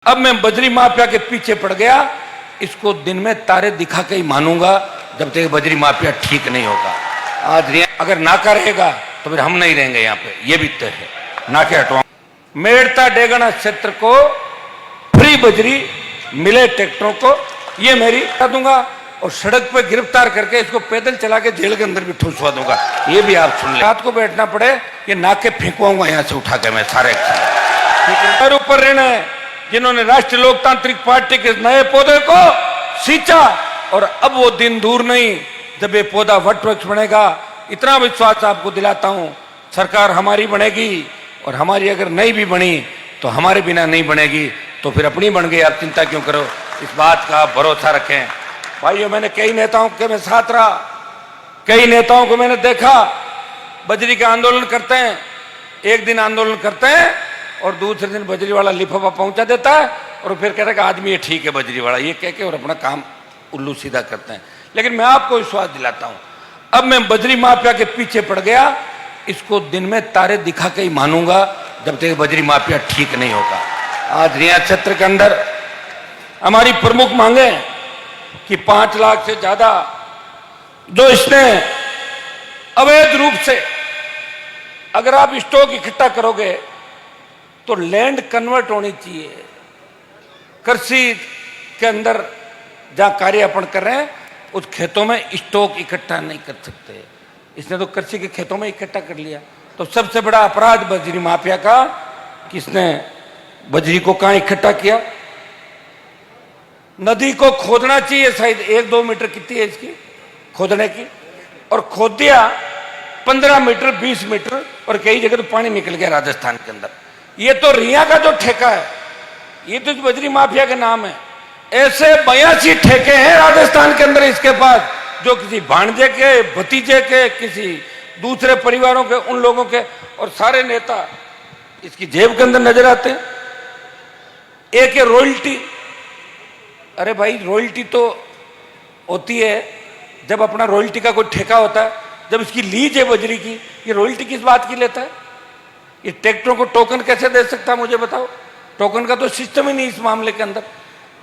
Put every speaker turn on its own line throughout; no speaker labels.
अब मैं बजरी माफिया के पीछे पड़ गया। इसको दिन में तारे दिखा के ही मानूंगा जब तक बजरी माफिया ठीक नहीं होगा। आज अगर नाका रहेगा तो फिर हम नहीं रहेंगे यहाँ पे, ये भी तय है। नाके हटवाऊं। मेड़ता डेगना क्षेत्र को फ्री बजरी मिले ट्रैक्टरों को, ये मेरी कर दूंगा। और सड़क पे गिरफ्तार करके इसको पैदल चला के जेल के अंदर भी ठुसवा दूंगा। ये भी आप सुन ले। रात को बैठना पड़े ये नाके फेंकवाऊंगा यहाँ से उठा के मैं सारे। मेरे ऊपर ऋण है जिन्होंने राष्ट्रीय लोकतांत्रिक पार्टी के नए पौधे को सींचा, और अब वो दिन दूर नहीं जब ये पौधा वट वृक्ष बनेगा। इतना विश्वास आपको दिलाता हूं, सरकार हमारी बनेगी, और हमारी अगर नहीं भी बनी तो हमारे बिना नहीं बनेगी, तो फिर अपनी बन गई। आप चिंता क्यों करो, इस बात का भरोसा रखें। भाइयों, मैंने कई नेताओं के मैं साथ रहा, कई नेताओं को मैंने देखा बजरी का आंदोलन करते हैं। एक दिन आंदोलन करते हैं और दूसरे दिन बजरी वाला लिफाफा पहुंचा देता है, और फिर कहता है कि आदमी ये ठीक है बजरी वाला, ये कह के और अपना काम उल्लू सीधा करते हैं। लेकिन मैं आपको विश्वास दिलाता हूं, अब मैं बजरी माफिया के पीछे पड़ गया। इसको दिन में तारे दिखा के ही मानूंगा जब तक बजरी माफिया ठीक नहीं होगा। आज रिया क्षेत्र के अंदर हमारी प्रमुख मांगे कि 5 लाख से ज्यादा जो इसने अवैध रूप से, अगर आप स्टॉक इकट्ठा करोगे तो लैंड कन्वर्ट होनी चाहिए। कृषि के अंदर जहां कार्य अपन कर रहे हैं उस खेतों में स्टॉक इकट्ठा नहीं कर सकते। इसने तो कृषि के खेतों में इकट्ठा कर लिया। तो सबसे बड़ा अपराध बजरी माफिया का कि इसने बजरी को कहां इकट्ठा किया। नदी को खोदना चाहिए, शायद 1-2 मीटर कितनी है इसकी खोदने की, और खोद दिया 15 मीटर 20 मीटर, और कई जगह तो पानी निकल गया राजस्थान के अंदर। ये तो रिया का जो ठेका है, ये तो बजरी माफिया के नाम है। ऐसे 82 ठेके हैं राजस्थान के अंदर इसके पास, जो किसी भांजे के, भतीजे के, किसी दूसरे परिवारों के, उन लोगों के, और सारे नेता इसकी जेब के अंदर नजर आते हैं। एक है रॉयल्टी। अरे भाई, रॉयल्टी तो होती है जब अपना रॉयल्टी का कोई ठेका होता है। जब इसकी लीज है बजरी की, ये रॉयल्टी किस बात की लेता है? ये ट्रैक्टरों को टोकन कैसे दे सकता है मुझे बताओ? टोकन का तो सिस्टम ही नहीं इस मामले के अंदर।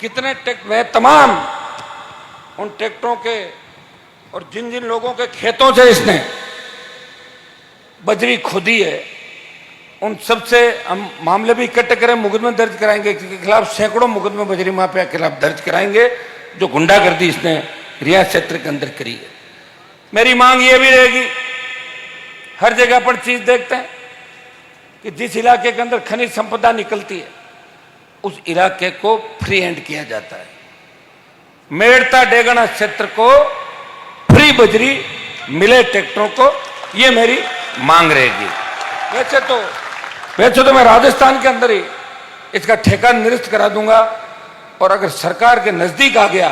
कितने ट्रैक्टर तमाम उन ट्रैक्टरों के और जिन जिन लोगों के खेतों से इसने बजरी खोदी है, उन सबसे हम मामले भी इकट्ठे करें, मुकदमे दर्ज कराएंगे। इसके खिलाफ सैकड़ों मुकदमे बजरी माफिया के खिलाफ दर्ज कराएंगे, जो गुंडागर्दी इसने रिया क्षेत्र के अंदर करी है। मेरी मांग ये भी रहेगी, हर जगह पर चीज देखते हैं कि जिस इलाके के अंदर खनिज संपदा निकलती है उस इलाके को फ्री हैंड किया जाता है। मेड़ता डेगना क्षेत्र को फ्री बजरी मिले ट्रैक्टरों को, ये मेरी मांग रहेगी। वैसे तो मैं राजस्थान के अंदर ही इसका ठेका निरस्त करा दूंगा, और अगर सरकार के नजदीक आ गया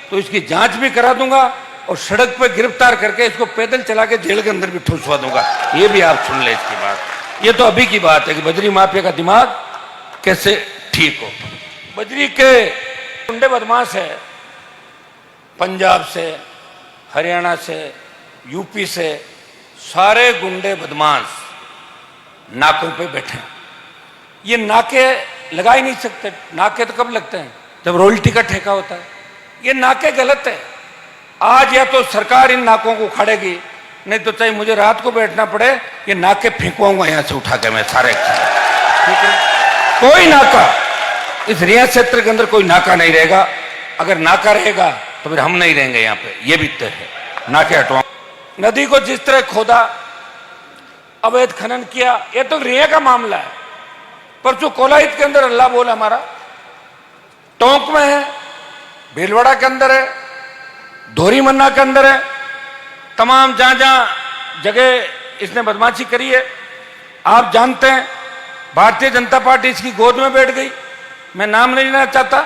तो इसकी जांच भी करा दूंगा, और सड़क पर गिरफ्तार करके इसको पैदल चला के जेल के अंदर भी ठुसवा दूंगा। ये भी आप सुन ले इसकी बात। ये तो अभी की बात है कि बजरी माफिया का दिमाग कैसे ठीक हो। बजरी के गुंडे बदमाश है, पंजाब से, हरियाणा से, यूपी से, सारे गुंडे बदमाश नाकों पे बैठे हैं। ये नाके लगा ही नहीं सकते। नाके तो कब लगते हैं? जब रॉयल्टी का ठेका होता है। ये नाके गलत है। आज या तो सरकार इन नाकों को उखाड़ेगी, नहीं तो चाहे मुझे रात को बैठना पड़े ये नाके फेंकवाऊंगा यहाँ से उठा के मैं सारे। ठीक है, कोई नाका इस रिया क्षेत्र के अंदर कोई नाका नहीं रहेगा। अगर नाका रहेगा तो फिर हम नहीं रहेंगे यहाँ पे, ये भी तय है। नाके हटवाऊं। नदी को जिस तरह खोदा, अवैध खनन किया, ये तो रिया का मामला है। परसों कोलाहित के अंदर अल्लाह बोल हमारा, टोंक में है, भीलवाड़ा के अंदर है, धोरी मन्ना के अंदर है, तमाम जहां जहां जगह इसने बदमाशी करी है। आप जानते हैं भारतीय जनता पार्टी इसकी गोद में बैठ गई। मैं नाम नहीं लेना चाहता।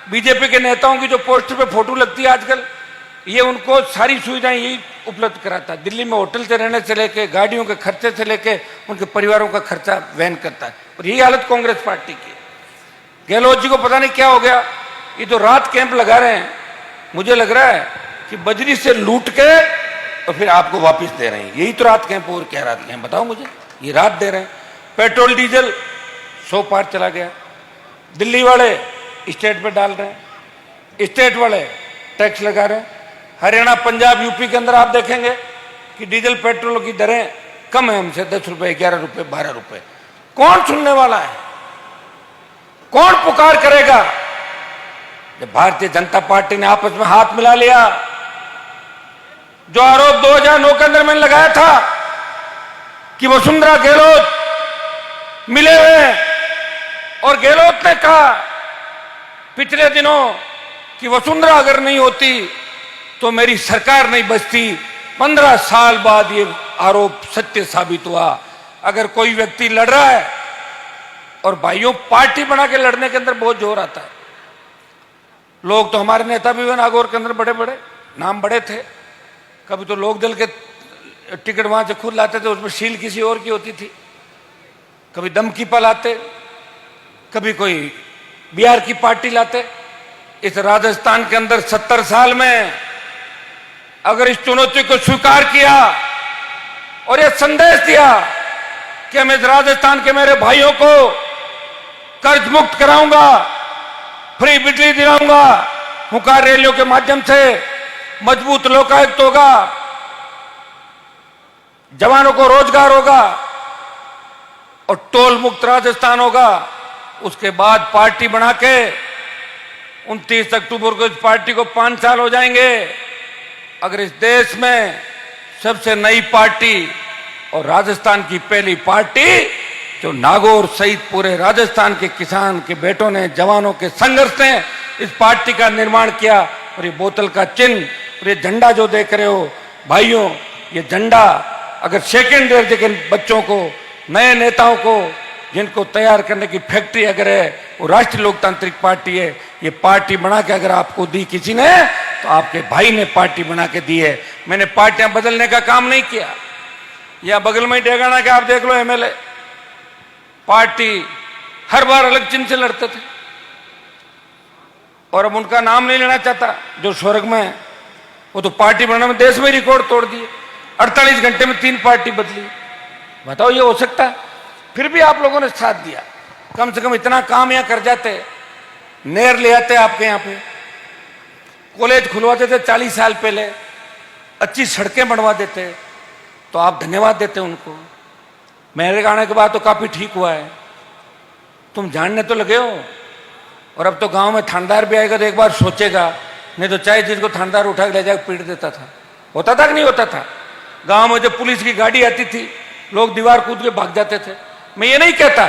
बीजेपी के नेताओं की जो पोस्टर पे फोटो लगती है आजकल, ये उनको सारी सुविधाएं यही उपलब्ध कराता है। दिल्ली में होटल से रहने से लेके, गाड़ियों के खर्चे से लेके, उनके परिवारों का खर्चा वहन करता है। और यही हालत कांग्रेस पार्टी की है। गहलोत जी को पता नहीं क्या हो गया, ये तो रात कैंप लगा रहे हैं। मुझे लग रहा है कि बजरी से लूट के और फिर आपको वापस दे रहे हैं। यही तो रात कैंप। और क्या रात कैंप बताओ मुझे? ये रात दे रहे हैं। पेट्रोल डीजल 100 पार चला गया। दिल्ली वाले स्टेट पे डाल रहे हैं, स्टेट वाले टैक्स लगा रहे हैं। हरियाणा, पंजाब, यूपी के अंदर आप देखेंगे कि डीजल पेट्रोल की दरें कम है हमसे, 10 रुपए, 11 रुपए, 12 रुपए। कौन सुनने वाला है? कौन पुकार करेगा? जब भारतीय जनता पार्टी ने आपस में हाथ मिला लिया, जो आरोप 2009 के अंदर मैंने लगाया था कि वसुंधरा गहलोत मिले हुए, और गहलोत ने कहा पिछले दिनों कि वसुंधरा अगर नहीं होती तो मेरी सरकार नहीं बचती। 15 साल बाद ये आरोप सत्य साबित हुआ। अगर कोई व्यक्ति लड़ रहा है, और भाइयों पार्टी बना के लड़ने के अंदर बहुत जोर आता है। लोग तो हमारे नेता भी हुए नागौर के अंदर, बड़े बड़े नाम बड़े थे। कभी तो लोकदल के टिकट वहां से खुद लाते थे, उसमें सील किसी और की होती थी। कभी दमकीपा लाते, कभी कोई बिहार की पार्टी लाते। इस राजस्थान के अंदर 70 साल में अगर इस चुनौती को स्वीकार किया और यह संदेश दिया कि मैं इस राजस्थान के मेरे भाइयों को कर्ज मुक्त कराऊंगा, फ्री बिजली दिलाऊंगा, हुंकार रैलियों के माध्यम से मजबूत लोकायुक्त होगा, जवानों को रोजगार होगा और टोल मुक्त राजस्थान होगा। उसके बाद पार्टी बना के 29 अक्टूबर को इस पार्टी को 5 साल हो जाएंगे। अगर इस देश में सबसे नई पार्टी और राजस्थान की पहली पार्टी जो नागौर सहित पूरे राजस्थान के किसान के बेटों ने, जवानों के संघर्ष ने इस पार्टी का निर्माण किया। और ये बोतल का चिन्ह और ये झंडा जो देख रहे हो भाइयों, ये झंडा अगर सेकेंड दर्जे के बच्चों को, नए नेताओं को, जिनको तैयार करने की फैक्ट्री अगर है, वो राष्ट्रीय लोकतांत्रिक पार्टी है। ये पार्टी बना के अगर आपको दी किसी ने, तो आपके भाई ने पार्टी बना के दी है। मैंने पार्टियां बदलने का काम नहीं किया। या बगल में डेगाना के आप देख लो एमएलए, पार्टी हर बार अलग चिन्ह से लड़ते थे, और अब उनका नाम नहीं लेना चाहता जो स्वर्ग में है। वो तो पार्टी बनाने में देश में रिकॉर्ड तोड़ दिए। 48 घंटे में 3 पार्टी बदली। बताओ ये हो सकता है? फिर भी आप लोगों ने साथ दिया। कम से कम इतना काम यहां कर जाते, नहर ले आते आपके यहां पे, कॉलेज खुलवाते थे 40 साल पहले, अच्छी सड़कें बनवा देते, तो आप धन्यवाद देते उनको। मेरे आने के बाद तो काफी ठीक हुआ है। तुम जानने तो लगे हो। और अब तो गांव में थानेदार भी आएगा तो एक बार सोचेगा, नहीं तो चाहे जिसको थानेदार उठा के ले जाकर पीट देता था। होता था कि नहीं होता था? गांव में जब पुलिस की गाड़ी आती थी, लोग दीवार कूद के भाग जाते थे। मैं ये नहीं कहता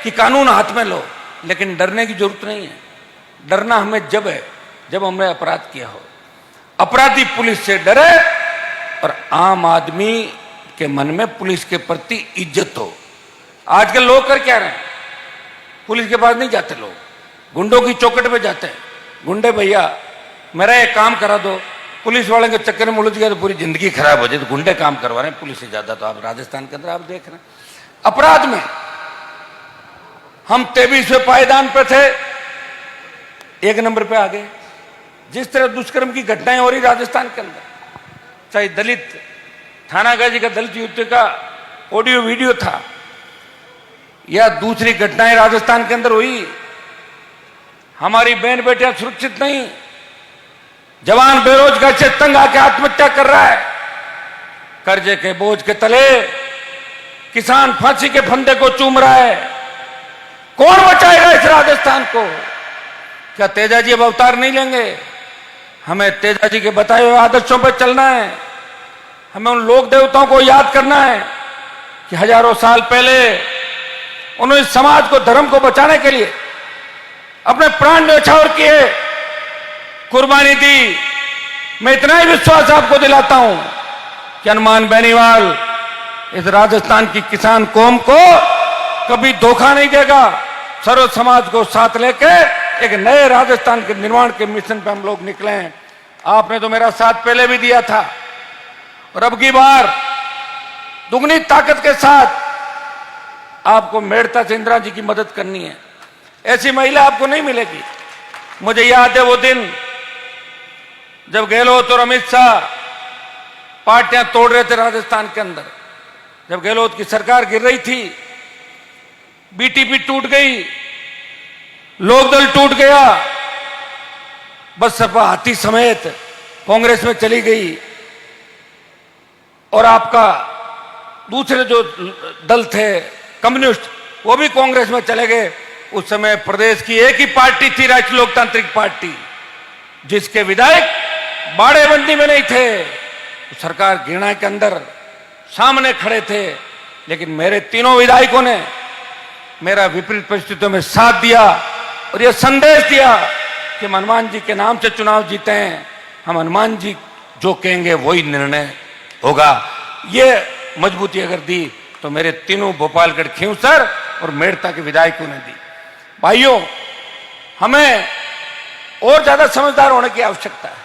कि कानून हाथ में लो, लेकिन डरने की जरूरत नहीं है। डरना हमें जब है जब हमने अपराध किया हो। अपराधी पुलिस से डरे और आम आदमी के मन में पुलिस के प्रति इज्जत हो। आजकल लोग कर क्या रहे हैं? पुलिस के पास नहीं जाते लोग, गुंडों की चौकट पे जाते हैं। गुंडे भैया मेरा एक काम करा दो, पुलिस वाले के चक्कर में उलझ गया तो पूरी जिंदगी खराब हो जाए, तो गुंडे काम करवा रहे हैं पुलिस से ज्यादा। तो आप राजस्थान के अंदर आप देख रहे हैं अपराध में हम 23वें पायदान पे थे, 1 नंबर पे आ गए। जिस तरह दुष्कर्म की घटनाएं हो रही राजस्थान के अंदर, चाहे दलित थानागाजी का दलित युद्ध का ऑडियो वीडियो था, या दूसरी घटनाएं राजस्थान के अंदर हुई, हमारी बहन बेटियां सुरक्षित नहीं, जवान बेरोजगार से तंग आके आत्महत्या कर रहा है, कर्जे के बोझ के तले किसान फांसी के फंदे को चूम रहा है। कौन बचाएगा इस राजस्थान को? क्या तेजाजी अब अवतार नहीं लेंगे? हमें तेजाजी के बताए हुए आदर्शों पर चलना है। हमें उन लोक देवताओं को याद करना है कि हजारों साल पहले उन्होंने समाज को, धर्म को बचाने के लिए अपने प्राण न्यौछावर किए, कुर्बानी दी। मैं इतना ही विश्वास आपको दिलाता हूं कि हनुमान बेनीवाल इस राजस्थान की किसान कौम को कभी धोखा नहीं देगा। सर्व समाज को साथ लेके एक नए राजस्थान के निर्माण के मिशन पे हम लोग निकले हैं। आपने तो मेरा साथ पहले भी दिया था, और अब की बार दुगनी ताकत के साथ आपको मेड़ता से इंदिरा जी की मदद करनी है। ऐसी महिला आपको नहीं मिलेगी। मुझे याद है वो दिन जब गहलोत और अमित शाह पार्टियां तोड़ रहे थे राजस्थान के अंदर, जब गहलोत की सरकार गिर रही थी, बीटीपी टूट गई, लोकदल टूट गया, बसपा हाथी समेत कांग्रेस में चली गई और आपका दूसरे जो दल थे कम्युनिस्ट वो भी कांग्रेस में चले गए। उस समय प्रदेश की एक ही पार्टी थी, राष्ट्रीय लोकतांत्रिक पार्टी, जिसके विधायक बाड़ेबंदी में नहीं थे, सरकार घृणा के अंदर सामने खड़े थे, लेकिन मेरे तीनों विधायकों ने मेरा विपरीत परिस्थितियों में साथ दिया और यह संदेश दिया कि हम हनुमान जी के नाम से चुनाव जीते हैं, हम हनुमान जी जो कहेंगे वही निर्णय होगा। ये मजबूती अगर दी तो मेरे तीनों भोपालगढ़, खींवसर और मेड़ता के विधायकों ने दी। भाइयों, हमें और ज्यादा समझदार होने की आवश्यकता है।